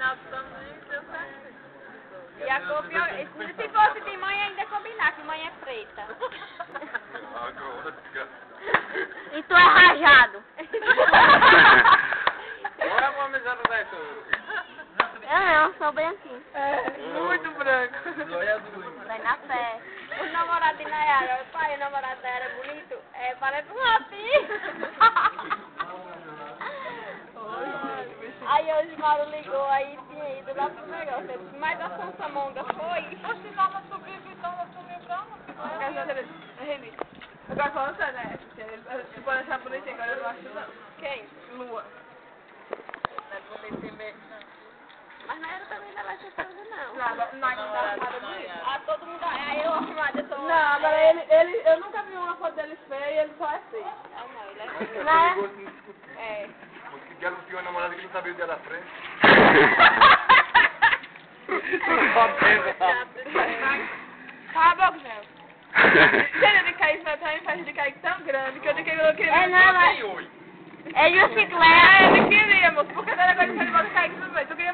final também, deu certo. E a cor pior, se fosse de mãe ainda combinar, que mãe é preta. E tu é rajado. Qual é a amizade da Eu sou branquinho. É, muito branco. Vai na fé. O namorado de Nayara, pai, o namorado dela era bonito, parece um ratinho. Aí hoje o Mauro ligou, aí tinha ido lá pro negócio. Eu disse, mas a Sonsamonga foi? Você não vai subir, então vai subir agora falando sério, né? Você pode achar bonitinho, agora eu não acho não. Quem? Lua. Não é bonitinho mesmo, não. Mas Nayara também não vai ser coisa, não. Não arrumada bonita. Ah, todo mundo. Aí eu arrumada, eu sou. Não, agora eu nunca vi uma foto dele feia e ele só é feio. Ah, não, ele é feio. Não é? É. Porque ela tinha uma namorada que não sabia o dia da frente. Cala a boca, Zé. Você de cair foi uma festa de cair tão grande que eu queria. É, não, mas. É de É, bicicleta. ele queria, moço, porque era coisa de fazer de cair tudo bem. Tu queria